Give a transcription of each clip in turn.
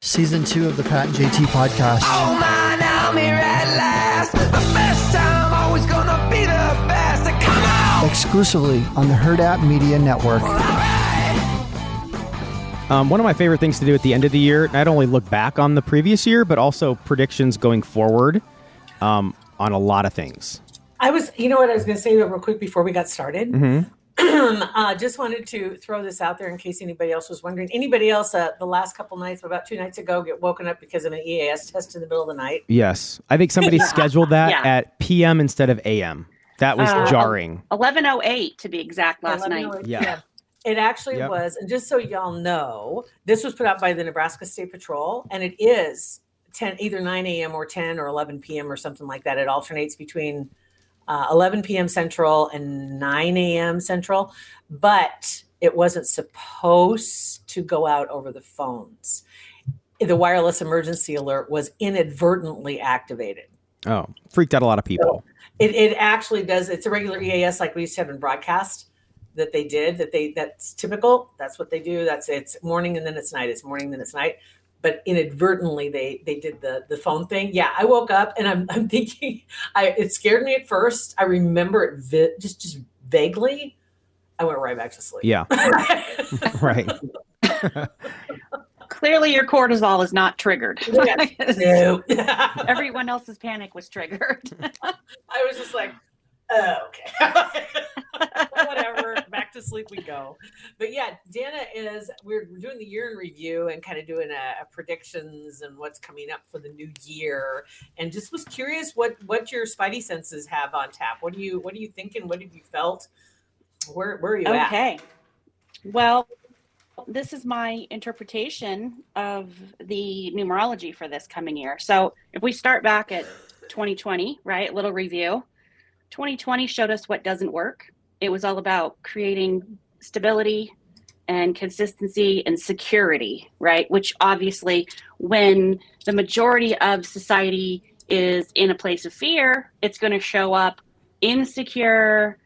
Season 2 of the Pat and JT podcast. Oh man, I'm here at last. The best time, always gonna be the best. Come on! Exclusively on the Hurrdat Media Network. One of my favorite things to do at the end of the year, not only look back on the previous year, but also predictions going forward on a lot of things. You know what I was going to say real quick before we got started? Mm-hmm. Just wanted to throw this out there in case anybody else was wondering. Anybody else the last couple nights, about 2 nights ago, get woken up because of an EAS test in the middle of the night? Yes. I think somebody scheduled that at PM instead of AM. That was jarring. 11:08 to be exact last night. Yeah. It actually was. And just so y'all know, this was put out by the Nebraska State Patrol, and it is either 9 a.m. or 10 or 11 p.m. or something like that. It alternates between 11 p.m. Central and 9 a.m. Central, but it wasn't supposed to go out over the phones. The wireless emergency alert was inadvertently activated. Oh, freaked out a lot of people. So it actually does. It's a regular EAS like we used to have in broadcast that they did, that's typical. That's what they do. It's morning and then it's night. It's morning, then it's night. But inadvertently, they did the phone thing. Yeah, I woke up and I'm thinking, it scared me at first. I remember it just vaguely. I went right back to sleep. Yeah, right. Clearly, your cortisol is not triggered. No. Everyone else's panic was triggered. I was just like, oh, okay. Whatever, back to sleep we go. But yeah, Dana we're doing the year in review and kind of doing a predictions and what's coming up for the new year, and just was curious what your spidey senses have on tap. What are you thinking? What have you felt? Where are you at? Okay. Well, this is my interpretation of the numerology for this coming year. So if we start back at 2020, right, little review. 2020 showed us what doesn't work. It was all about creating stability and consistency and security, right? Which obviously, when the majority of society is in a place of fear, it's going to show up insecure,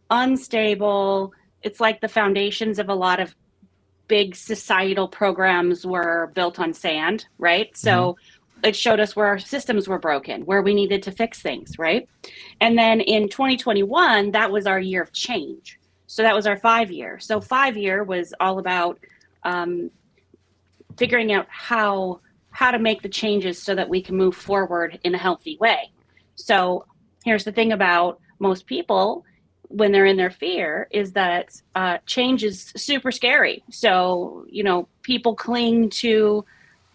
unstable. It's like the foundations of a lot of big societal programs were built on sand, right? So it showed us where our systems were broken, where we needed to fix things, right? And then in 2021, that was our year of change. So that was our 5-year. So 5-year was all about figuring out how to make the changes so that we can move forward in a healthy way. So here's the thing about most people when they're in their fear is that change is super scary. So, people cling to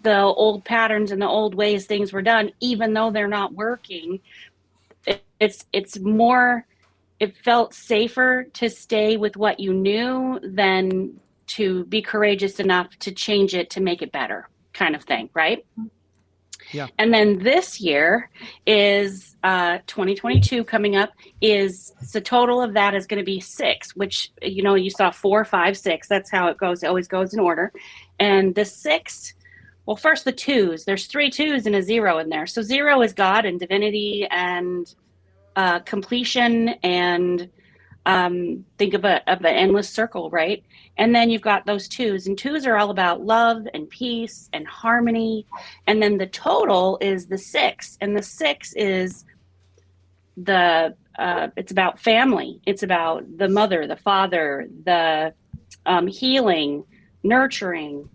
the old patterns and the old ways things were done, even though they're not working. It's more, it felt safer to stay with what you knew than to be courageous enough to change it to make it better, kind of thing, right? Yeah. And then this year is 2022 coming up, is the total of that is going to be 6, which, you saw 4, 5, 6. That's how it goes. It always goes in order. And the 6, well, first the 2s. There's 3 2s and a 0 in there. So 0 is God and divinity and completion and think of an endless circle, right? And then you've got those 2s, and 2s are all about love and peace and harmony. And then the total is the 6, and the 6 is it's about family. It's about the mother, the father, the healing, nurturing.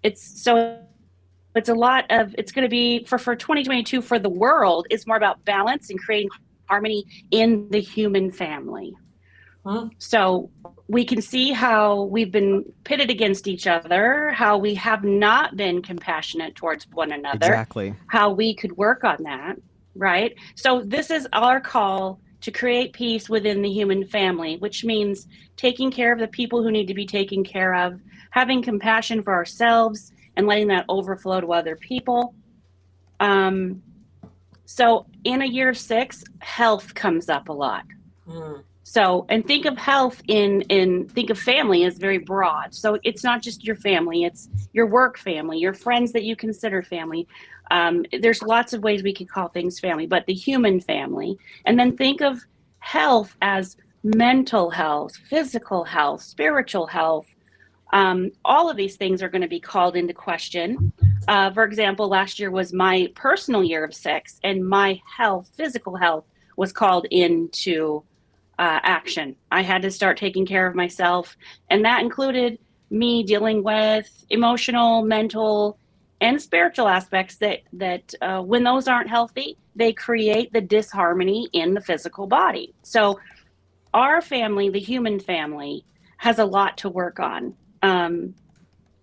It's a lot of, it's going to be for 2022 for the world, it's more about balance and creating harmony in the human family. So we can see how we've been pitted against each other, how we have not been compassionate towards one another, Exactly. how we could work on that, right? So this is our call to create peace within the human family, which means taking care of the people who need to be taken care of, having compassion for ourselves and letting that overflow to other people. So in a year 6, health comes up a lot. So, and think of health think of family as very broad. So it's not just your family, it's your work family, your friends that you consider family. There's lots of ways we could call things family, but the human family. And then think of health as mental health, physical health, spiritual health, All of these things are going to be called into question. For example, last year was my personal year of 6, and my health, physical health, was called into action. I had to start taking care of myself, and that included me dealing with emotional, mental, and spiritual aspects that when those aren't healthy, they create the disharmony in the physical body. So our family, the human family, has a lot to work on. And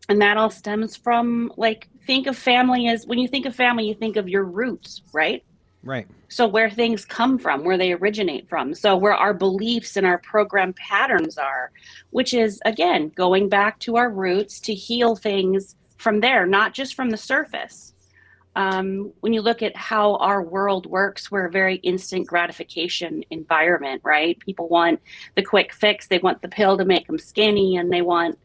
that all stems from, like, think of family as, when you think of family, you think of your roots, right? Right. So where things come from, where they originate from. So where our beliefs and our program patterns are, which is, again, going back to our roots to heal things from there, not just from the surface. When you look at how our world works, we're a very instant gratification environment, right? People want the quick fix. They want the pill to make them skinny, and they want,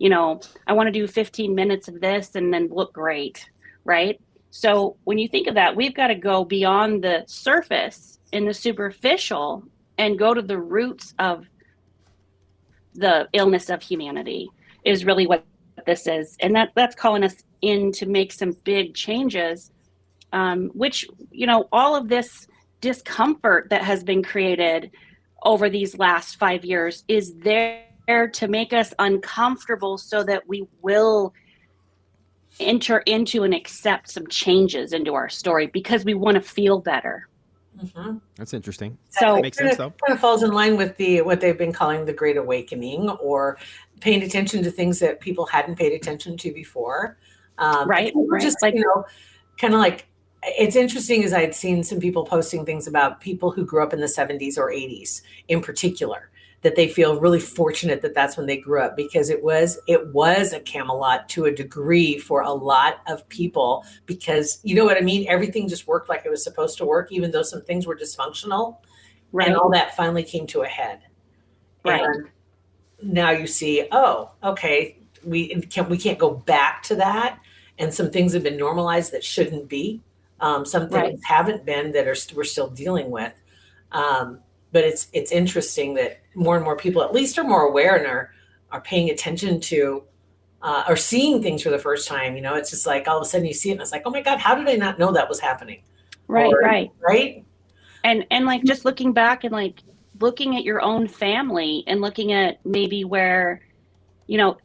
I want to do 15 minutes of this and then look great, right? So when you think of that, we've got to go beyond the surface and the superficial and go to the roots of the illness of humanity is really what this is. And that's calling us in to make some big changes, which, all of this discomfort that has been created over these last 5 years is there to make us uncomfortable so that we will enter into and accept some changes into our story because we want to feel better. Mm-hmm. That's interesting. So it makes sense, though. Kind of falls in line with what they've been calling the Great Awakening, or paying attention to things that people hadn't paid attention to before. Right. Just, like, kind of like, it's interesting as I had seen some people posting things about people who grew up in the 70s or 80s in particular, that they feel really fortunate that that's when they grew up, because it was a Camelot to a degree for a lot of people, because you know what I mean? Everything just worked like it was supposed to work, even though some things were dysfunctional. Right. And all that finally came to a head. Right. And now you see, oh, okay, we can't go back to that. And some things have been normalized that shouldn't be. Some things haven't been that we're still dealing with. But it's interesting that more and more people at least are more aware and are paying attention to or seeing things for the first time. It's just like all of a sudden you see it and it's like, oh my God, how did I not know that was happening? Right. Right. And like just looking back and like looking at your own family and looking at maybe where,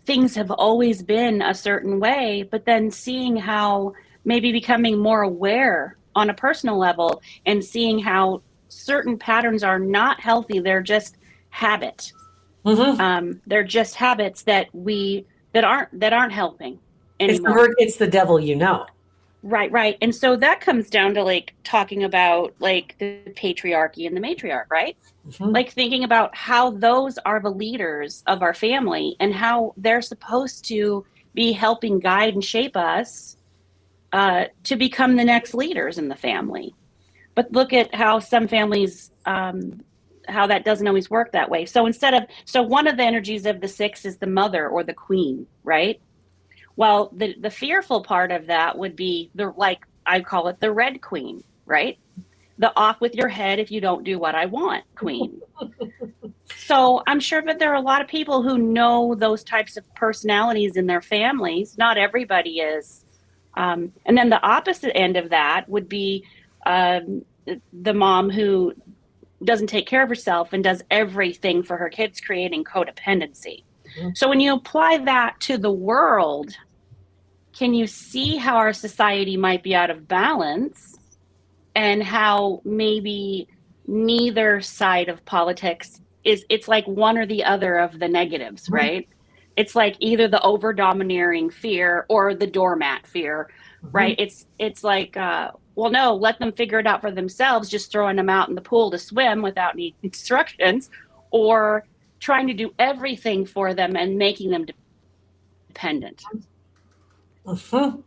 things have always been a certain way, but then seeing how maybe becoming more aware on a personal level and seeing how certain patterns are not healthy. They're just habit. Mm-hmm. They're just habits that aren't helping anymore. It's the devil, Right. And so that comes down to like talking about like the patriarchy and the matriarch, right? Mm-hmm. Like thinking about how those are the leaders of our family and how they're supposed to be helping guide and shape us to become the next leaders in the family. But look at how some families, how that doesn't always work that way. So one of the energies of the 6 is the mother or the queen, right? Well, the fearful part of that would be I call it the red queen, right? The off with your head if you don't do what I want queen. So I'm sure that there are a lot of people who know those types of personalities in their families. Not everybody is. And then the opposite end of that would be the mom who doesn't take care of herself and does everything for her kids, creating codependency. Mm-hmm. So when you apply that to the world, can you see how our society might be out of balance and how maybe neither side of politics it's like one or the other of the negatives, mm-hmm. right? It's like either the over domineering fear or the doormat fear, mm-hmm. right? It's like, well, no, let them figure it out for themselves, just throwing them out in the pool to swim without any instructions, or trying to do everything for them and making them dependent. Mm-hmm.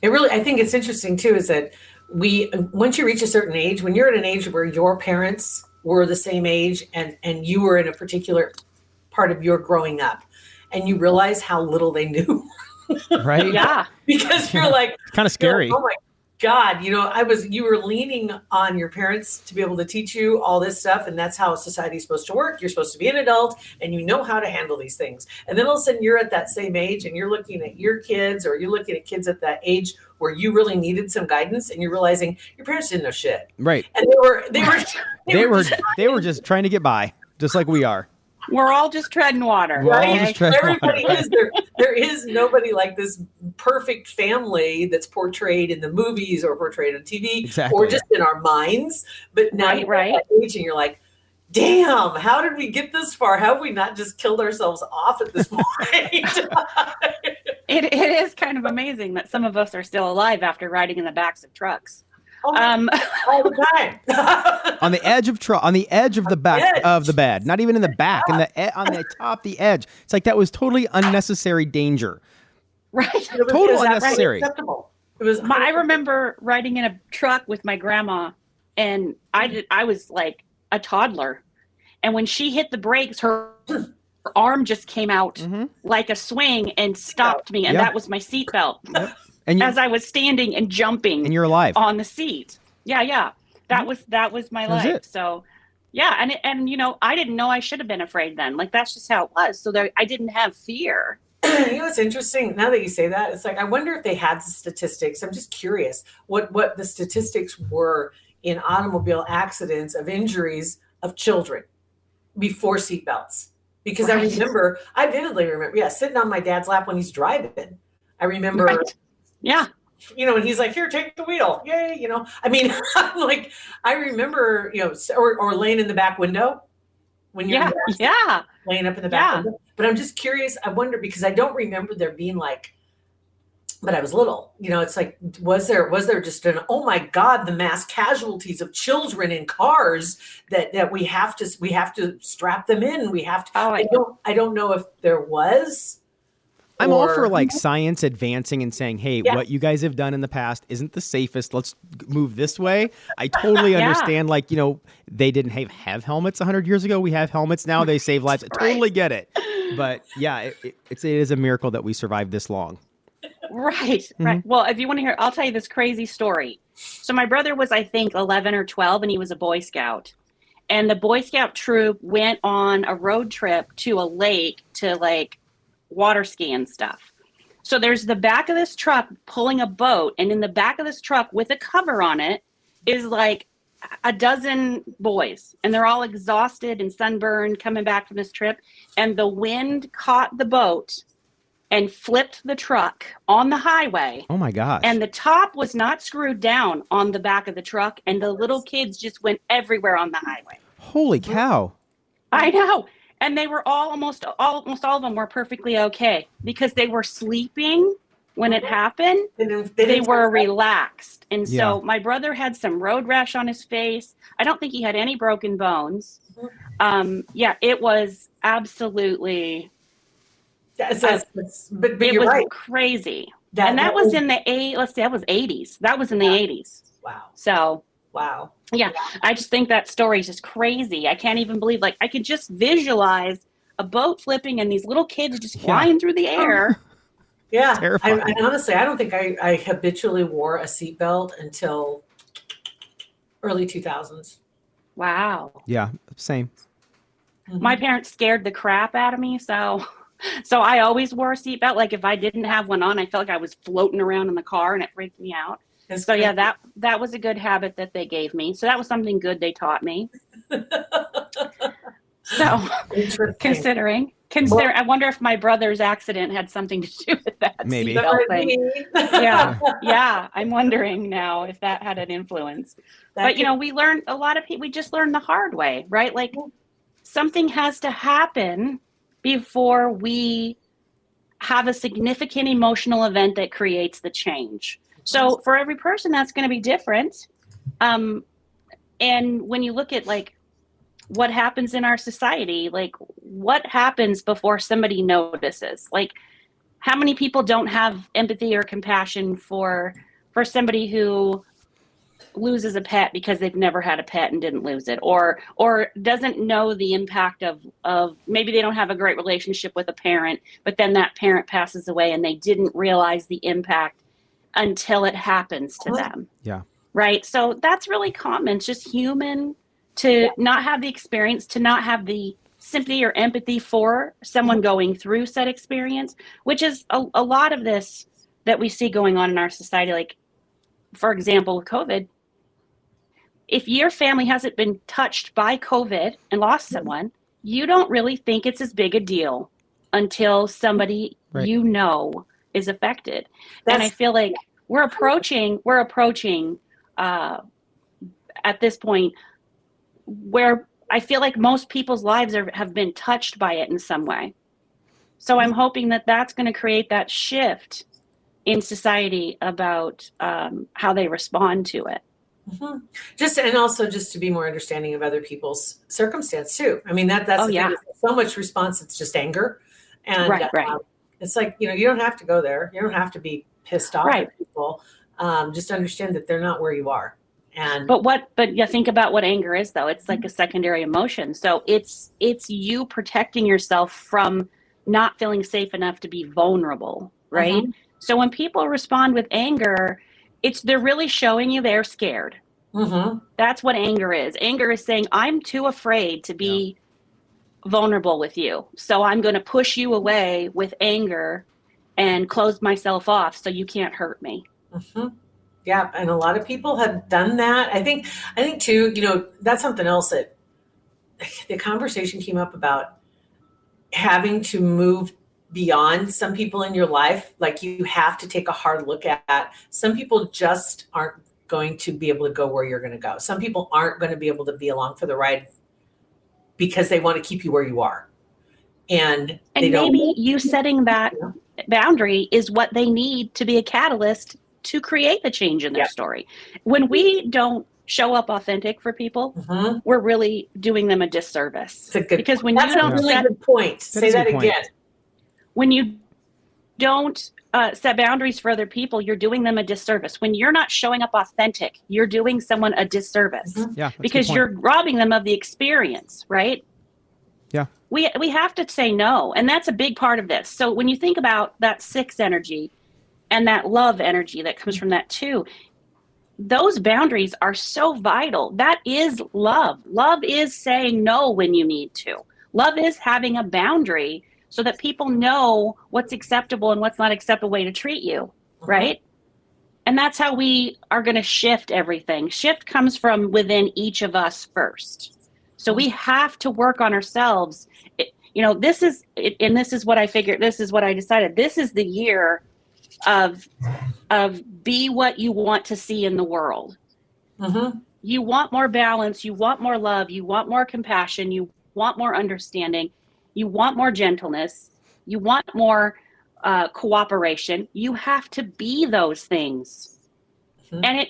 I think it's interesting too, is that once you reach a certain age, when you're at an age where your parents were the same age and you were in a particular part of your growing up, and you realize how little they knew. Right. Yeah. Because you're like, it's kind of scary. Oh my, God, you were leaning on your parents to be able to teach you all this stuff. And that's how society's supposed to work. You're supposed to be an adult and you know how to handle these things. And then all of a sudden you're at that same age and you're looking at your kids, or you're looking at kids at that age where you really needed some guidance, and you're realizing your parents didn't know shit. Right. And they were just trying to get by, just like we are. We're all just treading water. We're all right? just treading Everybody water. is there is nobody like this perfect family that's portrayed in the movies or portrayed on TV or just in our minds. But now you're at that age and you're like, damn, how did we get this far? How have we not just killed ourselves off at this point? It is kind of amazing that some of us are still alive after riding in the backs of trucks. All the time. On the edge of the back of the bed, not even in the back, on the top, the edge. It's like that was totally unnecessary danger. Right. Total unnecessary. I remember riding in a truck with my grandma, and I was like a toddler, and when she hit the brakes, her arm just came out like a swing and stopped me, and that was my seatbelt. Yep. And as I was standing and jumping, and you're alive on the seat. Yeah. That was my life. It. So, yeah, and I didn't know I should have been afraid then. Like that's just how it was. So I didn't have fear. It's interesting now that you say that. It's like I wonder if they had the statistics. I'm just curious what the statistics were in automobile accidents of injuries of children before seatbelts. Because I vividly remember, sitting on my dad's lap when he's driving. I remember. Right. Yeah. And he's like, here, take the wheel. Yay. I mean, like, I remember, or laying in the back window when you're laying up in the back window. But I'm just curious. I wonder, because I don't remember there being like, but I was little, it's like, was there just oh my God, the mass casualties of children in cars that we have to strap them in. We have to, I don't know if there was. I'm all for like science advancing and saying, hey, what you guys have done in the past isn't the safest. Let's move this way. I totally understand. Like, they didn't have helmets 100 years ago. We have helmets now. They save lives. I totally get it. But yeah, it is a miracle that we survived this long. Right. Well, if you want to hear, I'll tell you this crazy story. So my brother was, I think, 11 or 12, and he was a Boy Scout. And the Boy Scout troop went on a road trip to a lake to like water ski and stuff. So there's the back of this truck pulling a boat, and in the back of this truck with a cover on it is like a dozen boys, and they're all exhausted and sunburned coming back from this trip, and the wind caught the boat and flipped the truck on the highway. Oh my gosh. And the top was not screwed down on the back of the truck, and the little kids just went everywhere on the highway. Holy cow. I know. And they were almost all of them were perfectly okay because they were sleeping when it happened. They were relaxed. And so my brother had some road rash on his face. I don't think he had any broken bones. It was absolutely but it was crazy. That was in the that was 80s. That was in the 80s. Wow. So wow. Yeah, I just think that story is just crazy. I can't even believe, like, I could just visualize a boat flipping and these little kids just flying through the air. Yeah. Terrifying. I honestly, I don't think I habitually wore a seatbelt until early 2000s. Wow. Yeah, same. Mm-hmm. My parents scared the crap out of me, so I always wore a seatbelt. Like, if I didn't have one on, I felt like I was floating around in the car, and it freaked me out. So yeah, that was a good habit that they gave me. So that was something good they taught me. So considering, I wonder if my brother's accident had something to do with that maybe seatbelt thing. Yeah, I'm wondering now if that had an influence. But we learned we just learned the hard way, right? Like something has to happen before we have a significant emotional event that creates the change. So for every person, that's going to be different. And when you look at like what happens in our society, like what happens before somebody notices? Like how many people don't have empathy or compassion for somebody who loses a pet because they've never had a pet and didn't lose it, or doesn't know the impact of maybe they don't have a great relationship with a parent, but then that parent passes away and they didn't realize the impact until it happens to them. Yeah. Right. So that's really common. It's just human to not have the experience, to not have the sympathy or empathy for someone going through said experience, which is a lot of this that we see going on in our society. Like, for example, with COVID, if your family hasn't been touched by COVID and lost someone, you don't really think it's as big a deal until somebody you know is affected. And I feel like we're approaching at this point where I feel like most people's lives have been touched by it in some way. So I'm hoping that that's going to create that shift in society about how they respond to it. And also just to be more understanding of other people's circumstance too. I mean, that's the thing. So much response, it's just anger. And it's like, you don't have to go there. You don't have to be pissed off at people. Just understand that they're not where you are. But you think about what anger is, though. It's like a secondary emotion. So it's you protecting yourself from not feeling safe enough to be vulnerable, right? So when people respond with anger, they're really showing you they're scared. That's what anger is. Anger is saying, I'm too afraid to be vulnerable with you. So I'm going to push you away with anger and close myself off so you can't hurt me. Yeah. And a lot of people have done that. I think too, that's something else that the conversation came up about having to move beyond some people in your life. Like you have to take a hard look at some people just aren't going to be able to go where you're going to go. Some people aren't going to be able to be along for the ride because they want to keep you where you are. And maybe you setting that boundary is what they need to be a catalyst to create the change in their story. When we don't show up authentic for people, we're really doing them a disservice. Because when that's you don't a really good point. Say that again. When you don't set boundaries for other people, you're doing them a disservice. When you're not showing up authentic, you're doing someone a disservice. Because you're robbing them of the experience, right? Yeah. We have to say no. And that's a big part of this. So when you think about that 6 energy and that love energy that comes from that 2, those boundaries are so vital. That is love. Love is saying no when you need to. Love is having a boundary so that people know what's acceptable and what's not acceptable way to treat you, right? And that's how we are going to shift everything. Shift comes from within each of us first. So we have to work on ourselves. This is what I figured. This is what I decided. This is the year of be what you want to see in the world. You want more balance. You want more love. You want more compassion. You want more understanding. You want more gentleness. You want more cooperation. You have to be those things. And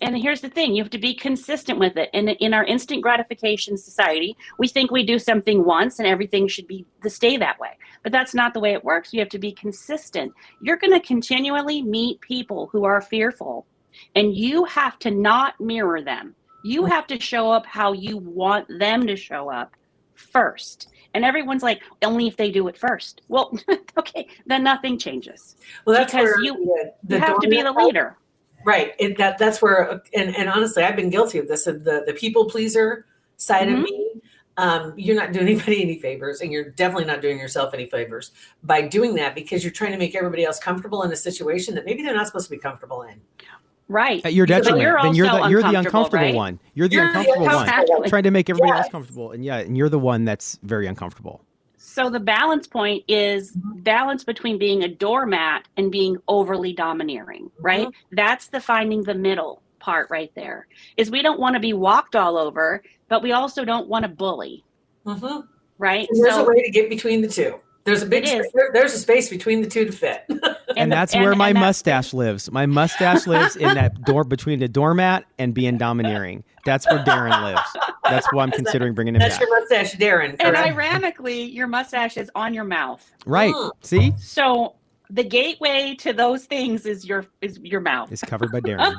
and here's the thing, you have to be consistent with it. And in our instant gratification society, we think we do something once and everything should stay that way. But that's not the way it works. You have to be consistent. You're going to continually meet people who are fearful, and you have to not mirror them. You have to show up how you want them to show up first. And everyone's like, only if they do it first. Well, okay, then nothing changes. Well, that's because where you have to be the leader. Right. That's where, and honestly, I've been guilty of this, of the people pleaser side of me. You're not doing anybody any favors, and you're definitely not doing yourself any favors by doing that, because you're trying to make everybody else comfortable in a situation that maybe they're not supposed to be comfortable in. Right. At your detriment. You're the uncomfortable right? one. You're the uncomfortable one, trying to make everybody else comfortable. And you're the one that's very uncomfortable. So the balance point is balance between being a doormat and being overly domineering, right? That's the finding the middle part right there. Is we don't want to be walked all over, but we also don't want to bully, right? And there's a way to get between the two. There's a space between the two to fit. And that's where my mustache lives. My mustache lives in that door between the doormat and being domineering. That's where Darren lives. That's why I'm considering bringing him back. That's your mustache, Darren. And ironically, your mustache is on your mouth. Right. See? So the gateway to those things is your mouth. It's covered by Darren.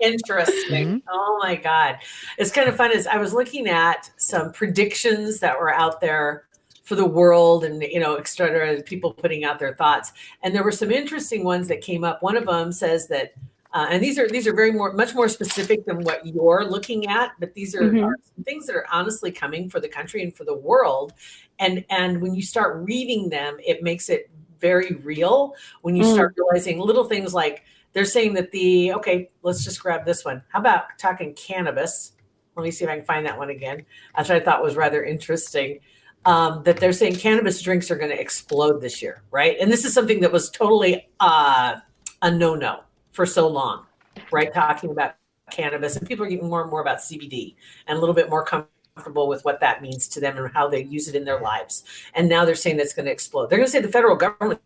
Interesting. Oh my God. It's kind of fun. As I was looking at some predictions that were out there for the world and, et cetera, people putting out their thoughts. And there were some interesting ones that came up. One of them says that, and these are much more specific than what you're looking at, but these are some things that are honestly coming for the country and for the world. And when you start reading them, it makes it very real when you start realizing little things like they're saying that let's just grab this one. How about talking cannabis? Let me see if I can find that one again. That's what I thought was rather interesting. That they're saying cannabis drinks are going to explode this year, right? And this is something that was totally a no-no for so long, right? Talking about cannabis, and people are getting more and more about CBD and a little bit more comfortable with what that means to them and how they use it in their lives. And now they're saying that's going to explode. They're going to say the federal government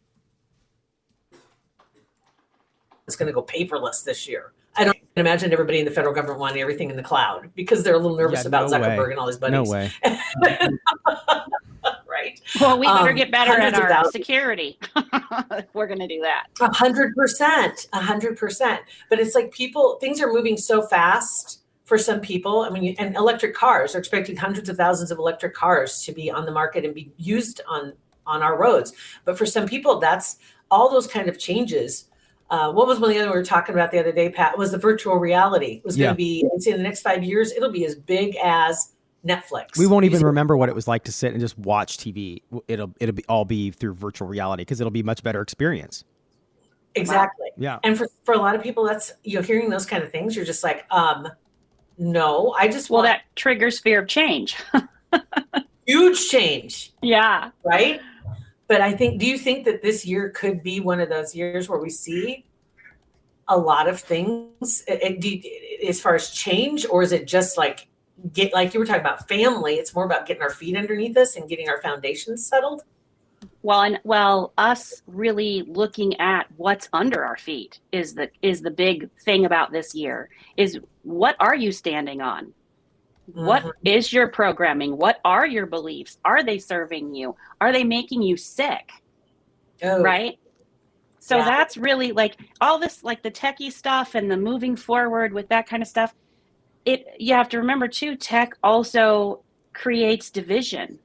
is going to go paperless this year. I don't imagine everybody in the federal government wanting everything in the cloud because they're a little nervous about Zuckerberg and all his buddies. No way. Right. Well, we better get better at our security if we're going to do that. 100%. But it's like things are moving so fast for some people. I mean, and electric cars are expecting hundreds of thousands of electric cars to be on the market and be used on our roads. But for some people, that's all those kind of changes. What was one of the other we were talking about the other day, Pat, was the virtual reality. It was going to be, I'd say in the next 5 years, it'll be as big as Netflix. We won't even remember what it was like to sit and just watch TV. It'll all be through virtual reality because it'll be a much better experience. Exactly. Yeah. And for a lot of people, that's, hearing those kind of things, you're just like, no, I just want. Well, that triggers fear of change. Huge change. Yeah. Right. But do you think that this year could be one of those years where we see a lot of things as far as change, or is it just like you were talking about family? It's more about getting our feet underneath us and getting our foundations settled. Well, us really looking at what's under our feet is the big thing about this year. Is what are you standing on? What is your programming? What are your beliefs? Are they serving you? Are they making you sick? Oh. Right? So that's really like all this, like the techie stuff and the moving forward with that kind of stuff. You have to remember too, tech also creates division.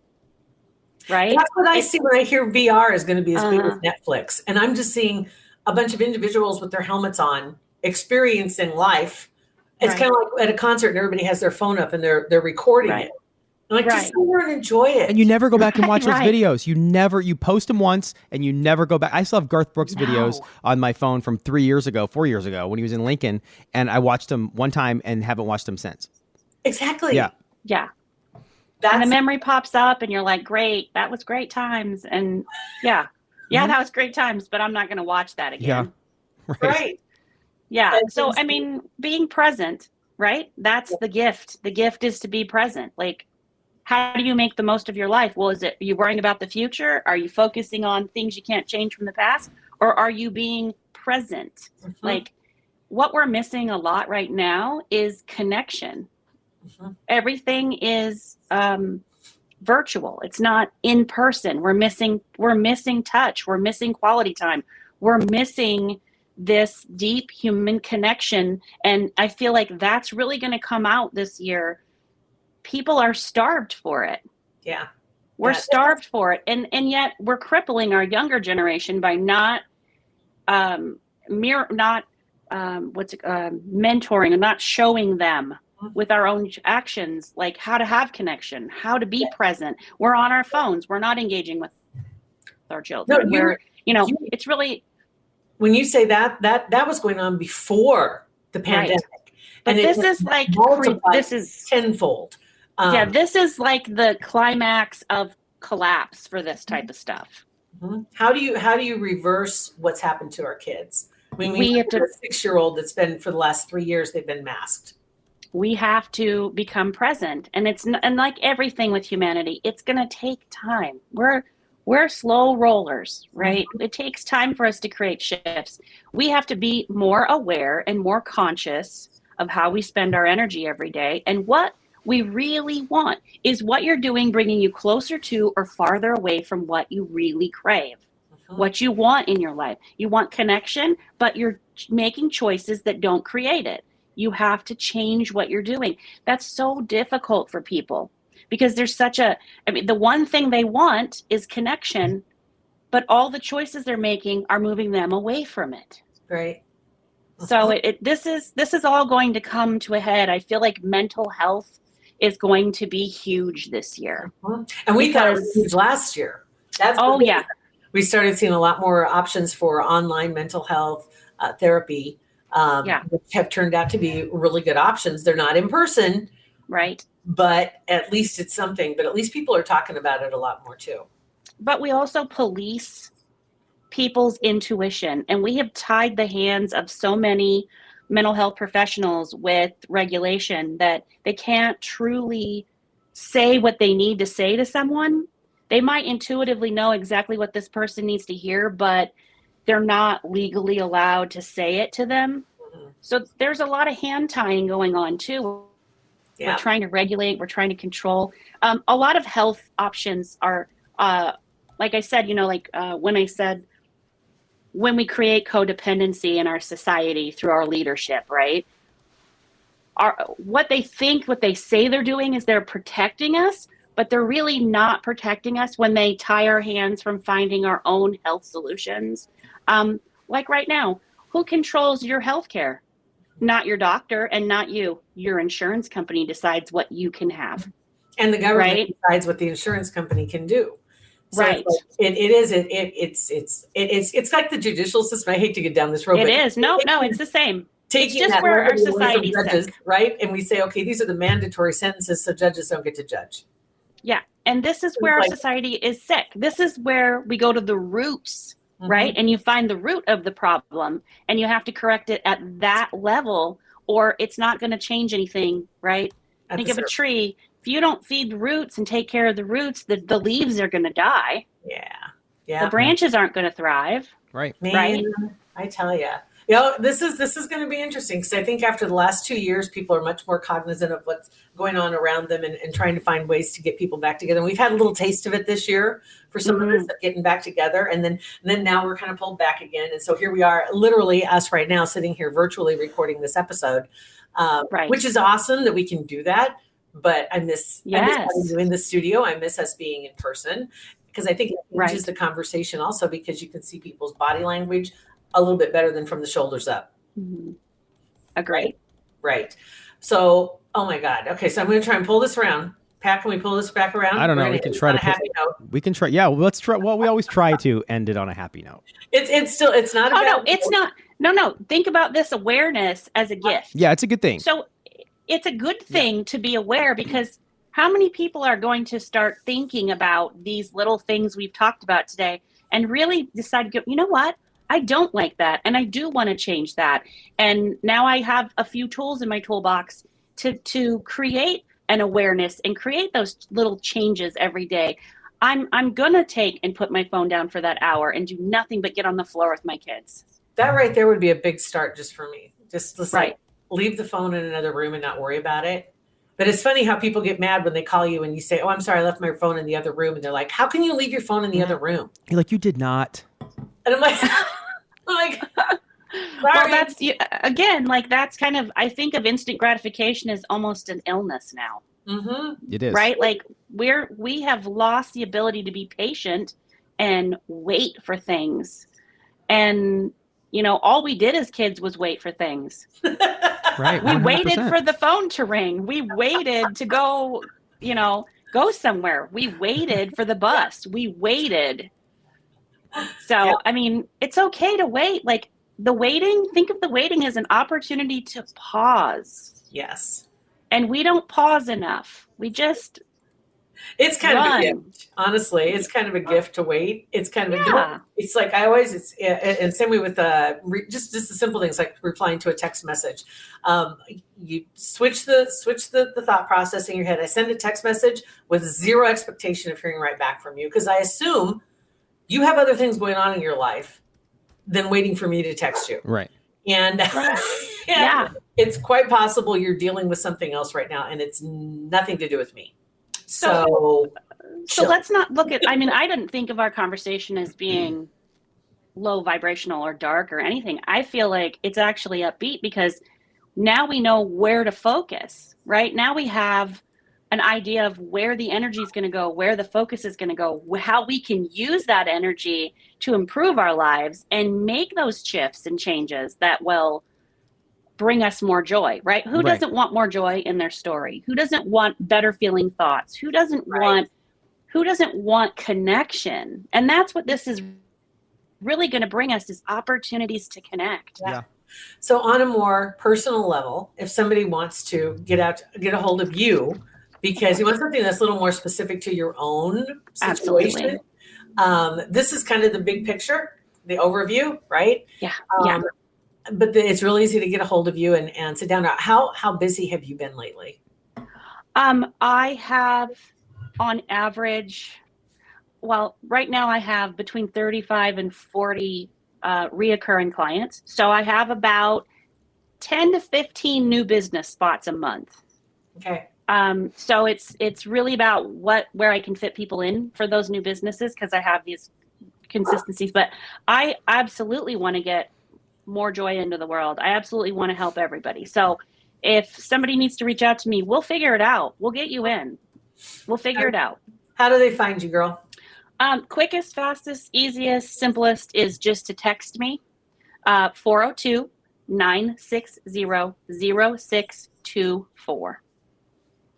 Right? That's what I see when I hear VR is going to be as big as Netflix. And I'm just seeing a bunch of individuals with their helmets on experiencing life. It's kind of like at a concert and everybody has their phone up and they're recording it. I'm like, just sit there and enjoy it. And you never go back and watch those videos. You post them once and you never go back. I still have Garth Brooks videos on my phone from 4 years ago when he was in Lincoln. And I watched them one time and haven't watched them since. Exactly. Yeah. And the memory pops up and you're like, great, that was great times. And that was great times, but I'm not going to watch that again. Yeah. Right. Yeah. So, I mean, being present, right? That's the gift. The gift is to be present. Like, how do you make the most of your life? Well, are you worrying about the future? Are you focusing on things you can't change from the past? Or are you being present? Like, what we're missing a lot right now is connection. Everything is virtual. It's not in person. We're missing touch. We're missing quality time. We're missing this deep human connection. And I feel like that's really going to come out this year. People are starved for it. Yeah. We're starved for it. And yet we're crippling our younger generation by not mentoring and not showing them with our own actions, like how to have connection, how to be present. We're on our phones. We're not engaging with our children. It's really, when you say that was going on before the pandemic. But this is tenfold. This is like the climax of collapse for this type of stuff. How do you reverse what's happened to our kids? We have a 6-year-old that's been, for the last 3 years, they've been masked. We have to become present, and like everything with humanity, it's going to take time. We're slow rollers, right? It takes time for us to create shifts. We have to be more aware and more conscious of how we spend our energy every day. And what we really want is what you're doing bringing you closer to or farther away from what you really crave, what you want in your life. You want connection, but you're making choices that don't create it. You have to change what you're doing. That's so difficult for people because there's the one thing they want is connection, but all the choices they're making are moving them away from it. Right. So this is all going to come to a head. I feel like mental health is going to be huge this year. And we thought it was huge last year. We started seeing a lot more options for online mental health therapy, which have turned out to be really good options. They're not in person, right? But at least it's something. But at least people are talking about it a lot more too. But we also police people's intuition, and we have tied the hands of so many mental health professionals with regulation that they can't truly say what they need to say to someone. They might intuitively know exactly what this person needs to hear, but they're not legally allowed to say it to them. So there's a lot of hand tying going on too. Yeah. We're trying to regulate, we're trying to control. A lot of health options are, like I said, when I said, when we create codependency in our society through our leadership, right? What they say they're doing is they're protecting us, but they're really not protecting us when they tie our hands from finding our own health solutions. Like right now, who controls your health care? Not your doctor and not you. Your insurance company decides what you can have. And the government decides what the insurance company can do. So right. It's like the judicial system. I hate to get down this road. It is. No, it's the same. It's just where our society is, right? And we say, okay, these are the mandatory sentences, so judges don't get to judge. Yeah. And this is where our society is sick. This is where we go to the roots, right? And you find the root of the problem and you have to correct it at that level or it's not going to change anything, right? Think of a tree. If you don't feed the roots and take care of the roots, the leaves are going to die. Yeah. The branches aren't going to thrive. Right. Right. I tell you. This is going to be interesting because I think after the last 2 years, people are much more cognizant of what's going on around them and trying to find ways to get people back together. And we've had a little taste of it this year for some of us getting back together. And then now we're kind of pulled back again. And so here we are, literally us right now sitting here virtually recording this episode, which is awesome that we can do that. But I miss having you in the studio. I miss us being in person because I think it changes the conversation also because you can see people's body language a little bit better than from the shoulders up. Agreed. Right. So, oh my God. Okay. So I'm going to try and pull this around. Pat, can we pull this back around? I don't know. We can try to happy note. We can try. Yeah. Well, let's try. Well, we always try to end it on a happy note. It's not. It's not. No. Think about this awareness as a gift. Yeah. It's a good thing. So it's a good thing to be aware because how many people are going to start thinking about these little things we've talked about today and really decide, you know what? I don't like that. And I do want to change that. And now I have a few tools in my toolbox to create an awareness and create those little changes every day. I'm going to take and put my phone down for that hour and do nothing but get on the floor with my kids. That right there would be a big start just for me. Just like leave the phone in another room and not worry about it. But it's funny how people get mad when they call you and you say, oh, I'm sorry, I left my phone in the other room. And they're like, how can you leave your phone in the other room? You're like, you did not. And I'm like, well, that's again, like that's kind of, I think of instant gratification as almost an illness now. It is. Right? Like we have lost the ability to be patient and wait for things. And, all we did as kids was wait for things. Right. 100%. We waited for the phone to ring. We waited to go, go somewhere. We waited for the bus. We waited. So, I mean, it's okay to wait. Like think of the waiting as an opportunity to pause. Yes. And we don't pause enough. We just it's kind of a gift. Honestly, it's kind of a gift to wait. It's kind of it's like and same way with just the simple things like replying to a text message. You switch the thought process in your head. I send a text message with zero expectation of hearing right back from you because I assume you have other things going on in your life than waiting for me to text you. Right. And it's quite possible you're dealing with something else right now and it's nothing to do with me. So let's not look at, I didn't think of our conversation as being low vibrational or dark or anything. I feel like it's actually upbeat because now we know where to focus, right? Now we have an idea of where the energy is going to go, where the focus is going to go, how we can use that energy to improve our lives and make those shifts and changes that will bring us more joy, right? Who doesn't want more joy in their story? Who doesn't want better feeling thoughts? Who doesn't want connection? And that's what this is really going to bring us, is opportunities to connect. Yeah. So on a more personal level, if somebody wants to get a hold of you because you want something that's a little more specific to your own situation, this is kind of the big picture, the overview, right? Yeah. But it's really easy to get a hold of you and sit down. How busy have you been lately? I have on average, right now I have between 35 and 40 reoccurring clients. So I have about 10 to 15 new business spots a month. Okay. So it's really about where I can fit people in for those new businesses, because I have these consistencies. But I absolutely want to get more joy into the world. I absolutely want to help everybody. So if somebody needs to reach out to me, we'll figure it out. We'll get you in. We'll figure it out. How do they find you, girl? Quickest, fastest, easiest, simplest is just to text me, 402-960-0624.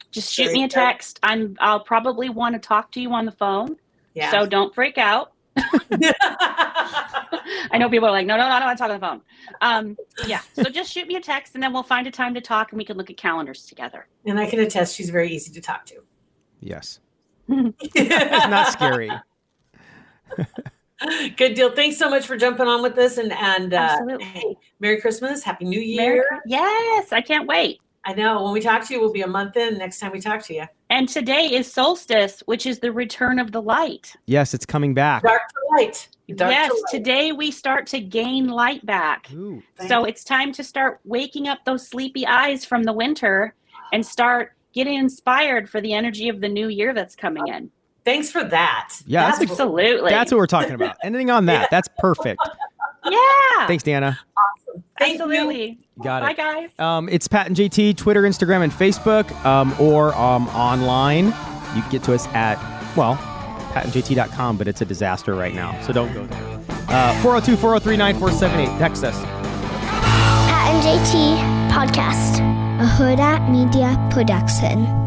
Just shoot me a text. I'll probably want to talk to you on the phone. Yeah. So don't freak out. I know people are like, no, I don't want to talk on the phone. So just shoot me a text and then we'll find a time to talk and we can look at calendars together. And I can attest she's very easy to talk to. Yes. It's not scary. Good deal. Thanks so much for jumping on with us. And Absolutely. Hey, Merry Christmas. Happy New Year. Yes, I can't wait. I know. When we talk to you, we'll be a month in next time we talk to you. And today is solstice, which is the return of the light. Yes, it's coming back. Dark to light. Today we start to gain light back. Ooh, so it's time to start waking up those sleepy eyes from the winter and start getting inspired for the energy of the new year that's coming in. Thanks for that. Yeah, absolutely. That's what we're talking about. Anything on that? That's perfect. Yeah. Thanks, Deanna. Awesome. Absolutely. You got Bye, it. guys. It's Pat and JT, Twitter, Instagram, and Facebook, or online. You can get to us at, patandjt.com, but it's a disaster right now, so don't go there. 402-403-9478. Text us. Pat and JT Podcast, a Hurrdat Media Production.